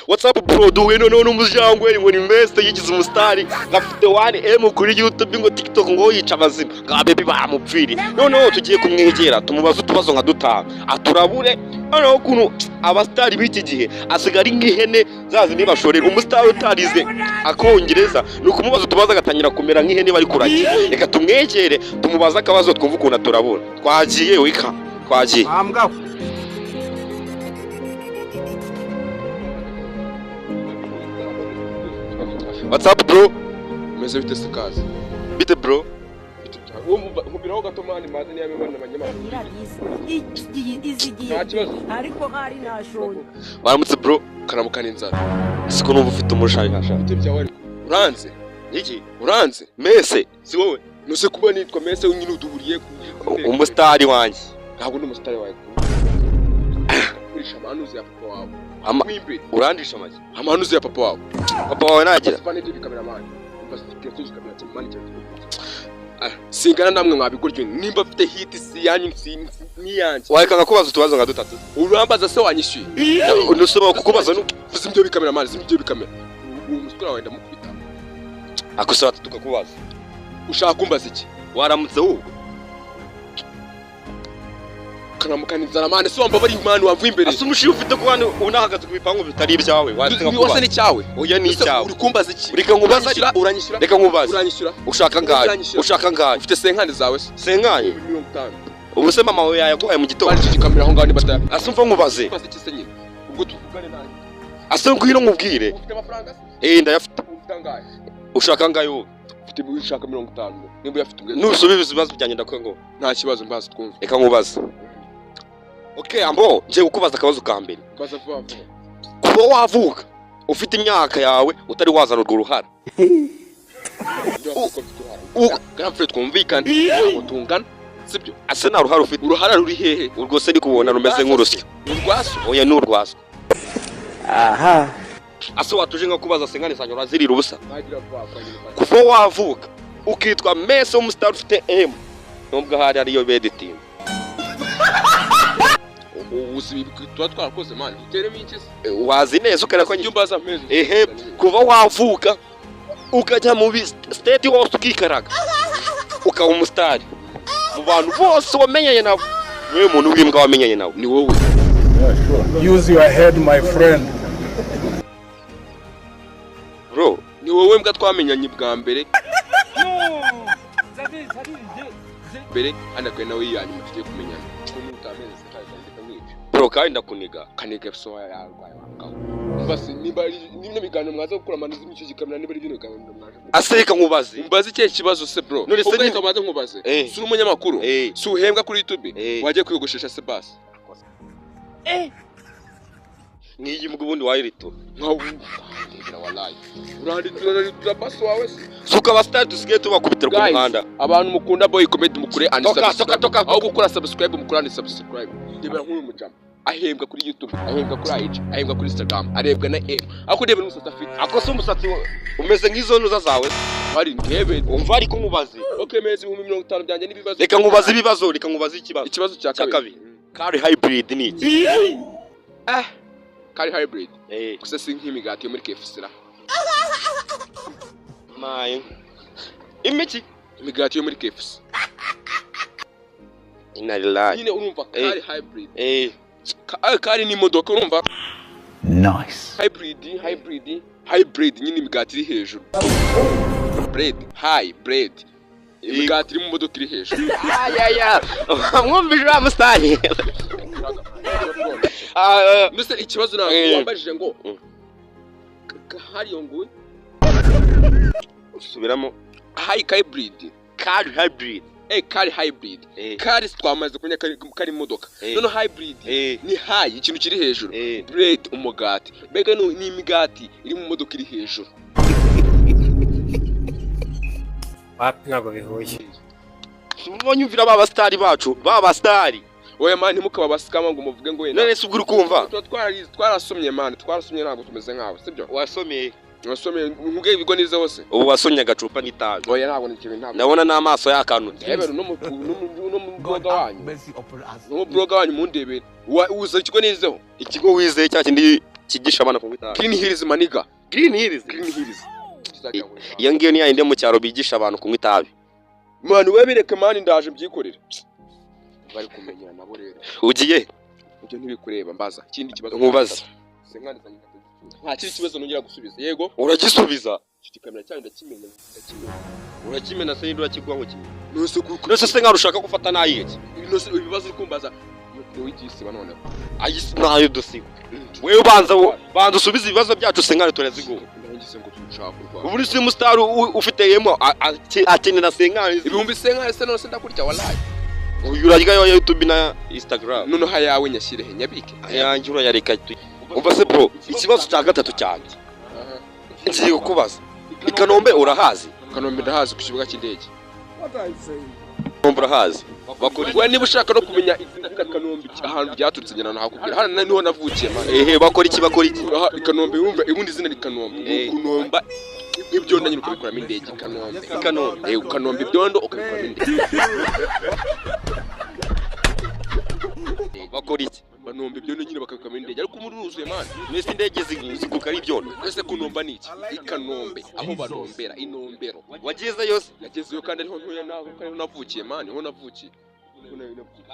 What's up bro? Duwe none n'umujangwe ngo ni Messi yigize umustar gafite 1M kuri YouTube ngo TikTok ngo yica abazima ga baby bamupfiri none tugiye kumwegera tumubaza utubazo nka dutaha aturabure noneho kuno abastari b'iki gihe asigara nk'ihene zazi niba shorera umustar utarize akongereza nukumubaza utubaza gatanyira kumera nk'ihene bari kuraki reka tumwegere tumubaza akabazo twumva ukuntu aturabura twagiye wika twagiye What's up bro? Meze bite sikazi? Bite bro? Mubiraho gatomani maze niya bibana abanyamakuru. Izigiye. Ariko hari nashonye. Baramutse bro, Karamukana inzara. siko numva ufite umushari hasha. Bite byawe ariko. Uranze? Iki? Uranze? Mese, si wowe? Nuse kuba nitwa Mese unyine uduburiye ku. Umustari wanjye. Ntabwo ndi umusitari wawe. Kurisha amanuzi ya papa wawe. Mwimbere. Urandisha make. Amanuzi ya papa wawe. Papa wawe nagira. Spane turi cameraman. Basi kamera cyane cyane. Singana namwe mwabiguryo nimba mfite hit si yanyu niyanjye. Wayikanga kubaza utubazo nka dutatu. Urambaza se wanyishyuye. Unusoma kukubaza nuko Simbyo bikamera simbyo bikamera. Umustura wenda mukubita. akusaba tukakubaza. Ushaka kumbaza iki? Waramutse wowe. Karamukana inzara mane so wamba bari imana wavuye imbere. Asumushi ufite kubana unahagaze ku bipangu bitari ibyawe. Watinga kubaza. Wase ni cyawe. Oya ni icyawe. Uri kumbaza iki? Reka nkubaza uranyishyura. Reka nkubaza. Uranyishyura. Ushaka ngaye. Ushaka ngaye. Ufite senkani zawe se. Senkanye. 50. Ubuse mama we yaguhaye mu gitondo. Bari kikamera aho ngaho ni bataya. Asumva nkubaze. Ufite iki se nyine? Ubwo tuvugane nawe. Asumva ngwino nkubwire. Ufite amafaranga Eh ndayafite. ufite ngahe? Ushaka ngaye wowe. Ufite ushaka 50. Nimba uyafite ubwe. Nusubiza ibibazo byanjye ndakwe ngo. Nta kibazo mbaza twumva. Reka nkubaze. Okay ambo nje gukubaza akabazo ka mbere. Baza vuba vuba. Kuba wavuka ufite imyaka yawe utari wazana urwo ruhara. Grandfrère twumvikana. Utungana. Sibyo. Ase na ruhara ufite. Uruhara ruri hehe? Urwo se ndi kubona rumeze nk'urusyo. Urwaso. Oya ni urwaso. Aha. Ase watuje nka kubaza senkane sanyo razirira ubusa. Nagira vuba vuba. Kuva wavuka ukitwa Messi umustar ufite M. Nubwo hari ariyo beditime. Ubuzi tuba twarakoze man. Uteremo iki se? Wazi neza ukara ko Njye mbaza mpezo. kuva wavuka ukajya mu state hose ukikaraga ukaba umustar mu bantu bose wamenyanye nabo wewe muntu w'imbwa wamenyanye nawe Ni wowe. Use your head, my friend. bro. Ni wowe mbwa twamenyanye bwa mbere. Mbere andakwe nawe yanyuma tugiye kumenyana. Bro kandi ndakuniga Kanega so yarwaye wangaho. Mbase niba nimwe biganiro mwaza gukora amanuzi n'icyo gikamera niba ari bino biganiro mwaje. aseka nkubaze Umbaze iki kibazo se bro? None se Ubwo maze nkubaze. Si umunyamakuru. Si uhembwa kuri YouTube. Waje kwiyogoshesha se basi. ngiyi mbwo ubundi wayirito Ngira wallahi. Uranditira basi wawe se. suka abastar dusigaye tubakubitira ku muhanda Abantu mukunda boy comedy mukure and toka aho gukora subscribe mukura and subscribe. Ndebera nk'uyu mujama. Ahembwa kuri YouTube, ahembwa kuri IG, ahembwa kuri Instagram, arebwa na M. Ako ndebe n'umusatsi afite. akose umusatsi umeze nk'izo ntuza zawe Bari ndebe. umva ariko nkubaze. Okay mezi 50 byanjye n'ibibazo. Reka nkubaze ibibazo reka nkubaze ikibazo. Ikibazo cya kabiri. Kari hybrid ni iki? Kari hybrid. Gusa si nk'imigati yo muri KFC ra. Maye. Imiki? Imigati yo muri KFC. Inalilahi. Nyine urumva kari hybrid. Kari ni imodoka urumva. Nice. Hybrid nyine imigati iri hejuru. Hybrid. Imigati iri mu modoka iri hejuru. Ya. Mwumvije wa mustari. Mbese ikibazo nawe wambajije ngo hari yonguye. Subiramo. Hybrid. Kari hybrid. Kari hybrid. Kari twamaze kunya kari imodoka. None hybrid ni high ikintu kiri hejuru. Bread umugati. Bega ni imigati iri mu modoka iri hejuru. Wapi ntabwo bihuye. Mwanyumvira baba stari bacu, baba stari. Oya man ntimukaba basikama ngo muvuge ngo wenda. None se ugura kumva? Twarasomye man, twarasomye ntabwo tumeze nkawe, sibyo? Wasomye. Wasomye nkuge ibigo nize hose. Ubu wasomye agacupa n'itabi. Oya ntabwo nikibe ntabwo. Ndabona n'amaso yakantu. Ebero no mu blogger wanyu. No blogger wanyu mundebere. Uza ikigo nizeho. Ikigo wizeye cya kindi kigisha abana kunywa itabi. Green Hills maniga. Green Hills. Iyo ngiyo ni yayindi mu cyaro bigisha abantu kunywa itabi. Mwana we bireke mani ndaje mbyikorera. Bari kumenyera nabo rero. Ugiye? Ibyo ntibikureba mbaza. Ikindi kibazo nkubaza. Senkaniza nta kiri kibazo nongera gusubiza. Yego. Uragisubiza. Iki kamera cyane ndakimenya. Urakimena se ndura kigwa ngo kimwe. Nose se nka rushaka gufata nayiki. Nose ibibazo uri kumbaza. Yo wigisi banone. Ayisi nayo dosigo. Wewe banza usubiza ibibazo byacu se nkane turaziguha. Ndangise ngo tushaka kurwa. Ubu ni simu star ufiteyemo akenera senkane. Ibihumbi senkane se nose ndakurya wallahi. Uyu urarya yo YouTube na Instagram. None hayawe nyashyirehe nyabike. Ayanjye urayareka. Umva se bro, ikibazo cya gatatu cyanjye. Ngiye kukubaza. Ikanombe urahazi? Kanombe ndahazi ku kibuga cy'indege. Kanombe urahazi? We niba ushaka no kumenya izina Kanombe ahantu byaturutse nyina nakubwira. Hano niho navukiye man. Bakora iki? Kanombe wumva ubundi izina ni Kanombe. Kunomba ibyondo nyine ukabikoramo indege Kanombe. Kanombe ibyondo ukabikoramo indege. Bakora iki? Banombe ibyondo nyine bakabikoramo indege ariko muri ruzuye man. Mwese indege ziguka ari ibyondo. Ese kunomba ni iki? Kanombe aho banombera inombero. Wageze yose? Nagezeyo kandi ariho ntuye naho kandi navukiye man, niho navukiye.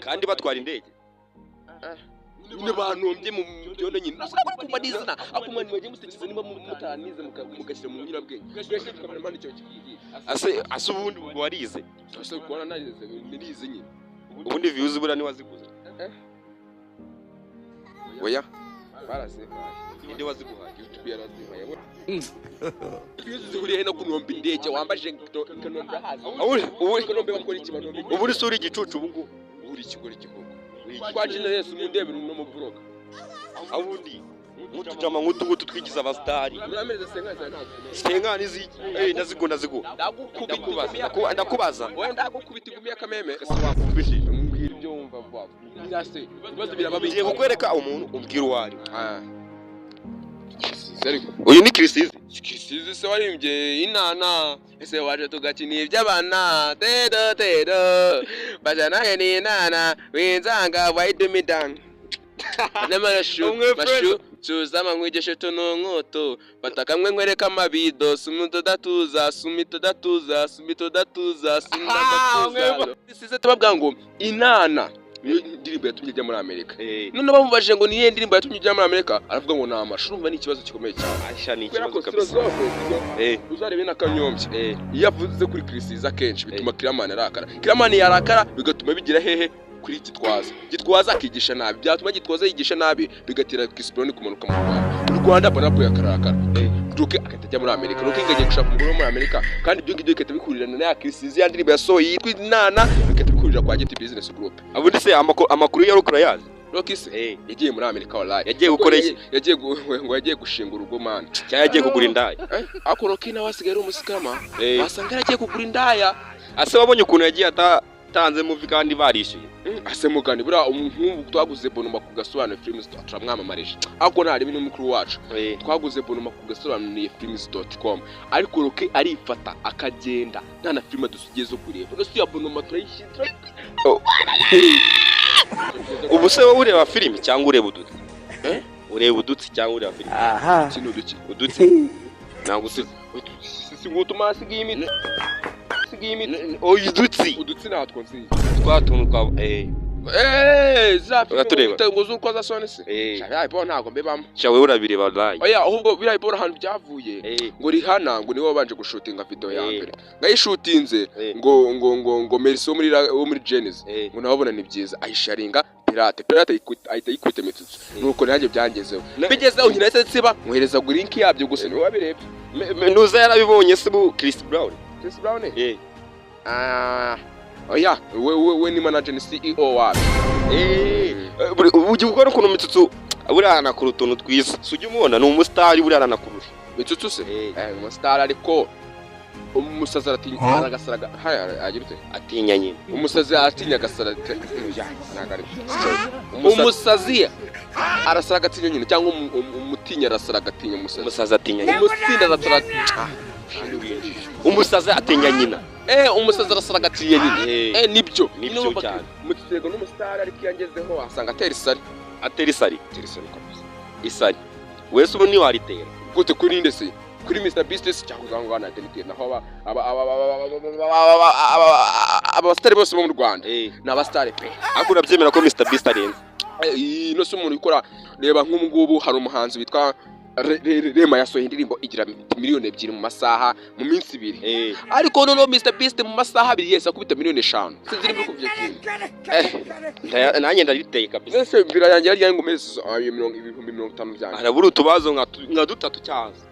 Kandi batwara indege. Nyine banombye mu byondo nyine. Kuma dizina akuma ni wagiye mutekiza nimba mutanize mugashyira mu nyirabwenge. Gashe tukamera man icyo kigiye. Ase ubundi warize. Ase kubona narize nirize nyine. Ubundi views bura ni waziguze. Oya. Barase. Inde waziguhaye. YouTube yarazihaye. Zihuriye no kunomba indege wambaje Kanombe hazi. Ubu Kanombe bakora iki banombe? Ubu ni suri gicucu ubu. Uri ikigori kigoko. Kwa Generes mu ndebero no mu broka. Abundi mutujama ngutu twigiza abastari. Urameze senkani ntabwo. Senkani ziki? Ndazigo. Ndakubaza. Wowe ndagukubita igumi y'akameme. Ese wakumvise? Umbwira ibyo wumva vuba. Birase. Ibibazo birababiye. Ngiye kukwereka umuntu umbwira uwari. Uyu ni Krisizi. Krisizi se warimbye inana. Ese waje tugakina iby'abana. Tedo. Bajana ni inana. Winzanga waidumidang. Namashu. Tuzama nkwigeshe tono nkoto. Batakamwe nkwereka amabido. Sumito datuza. Krisizi tubabwira ngo inana. Indirimbo yatumye ujya muri Amerika. None bamubajije ngo niye indirimbo yatumye ujya muri Amerika, aravuga ngo na mashuru umva ni ikibazo gikomeye cyane. Aisha ni ikibazo kabisa. Uzarebe na Kanyombye. Iyo avuze kuri Krisizi akenshi bituma Kiramani arakara. Kiramani yarakara bigatuma bigira hehe kuri Gitwaza akigisha nabi. Byatuma Gitwaza yigisha nabi bigatira Kisbroni kumanuka mu Rwanda. Mu Rwanda Bonapo yakarakara. Duke akatajya muri Amerika. Nuko ingagiye gushaka umugore muri Amerika kandi ibyo ngibyo bikata bikurirana na Krisizi ya ndirimbo yasohoye yitwa Inana bikata bikurira kwa GT Business Group. Abundi se amakuru ya rukura yazi? Rokise yagiye muri Amerika wallahi. Yagiye gukora iki? Yagiye gushinga urugo man. Cyangwa yagiye kugura indaya? Ako Rokina wasigaye ari umusikama. Basanga yagiye kugura indaya. Ase wabonye ukuntu yagiye atanze movie kandi barishyuye. Ase mugani bura umuhungu twaguze Bonoma ku gasobanuro films turamwamamarije. Ako ntari ibintu mukuru wacu. Twaguze Bonoma ku gasobanuro films.com. Ariko Roke arifata akagenda nta na film dusigiye zo kureba. Rose ya Bonoma turayishyira. Ubu se wowe ureba film cyangwa ureba udutsi? Ureba udutsi cyangwa ureba film? Aha. Kino duki. Udutsi. Ntabwo Singutuma sigiye imiti. Oya udutsi natwo nzi. Twatuntu kwa zafi tureba. Ngo zuko za sone se. Shabaye bo ntago mbebamo. Cyawe urabireba live. Oya ahubwo birayi bo ahantu byavuye. Ngo Rihana ngo niwe wabanje gushutinga video ya mbere. Ngayishutinze ngo Mercy wo muri Genesis. Ngo nababona ni byiza ahisharinga pirate ahita yikubita mitsutsu. Nuko nanjye byangezeho. Bigezeho nyina yese tsiba muhereza link yabyo gusa ni wabirebye. Nuza yarabibonye se bu Chris Brown. Chris Brown? Oya, we ni manager ni CEO wapi? Ujye gukora ukuntu mitsutsu burana ku rutuntu twiza. Sujye umubona ni umustar burana kurusha. Mitsutsu se? Umustar ariko umusazi aratinya agasaraga. Haya agirute atinya nyine. Umusazi atinya agasaraga. Umusazi arasaraga atinya nyine cyangwa umutinya arasaraga atinya umusazi. Umusazi atinya nyine. Umusinda arasaraga. Umusazi atinya nyina. Umusazi arasaraga atinya nyine. Nibyo cyane. Mutsego n'umustar ariko yangezeho asanga atera isari. Kabisa. Isari. wese ubu ntiwaritera gute kuri nde se kuri Mr Beast cyangwa uzangwa na Denite naho abastari bose bo mu Rwanda n'abastari pe ariko urabyemera ko Mr Beast arenze no se umuntu ukora reba nk'umugubu hari umuhanzi witwa Rema yasohoye indirimbo igira miliyoni 2 mu masaha mu minsi 2 ariko noneho Mr Beast mu masaha 2 yese akubita miliyoni 5 sinzi nimba kuvye kintu nanjye ndariteye kabisa ese birayangira ryari ngo mezi 50 byanjye arabura utubazo nka dutatu cyaza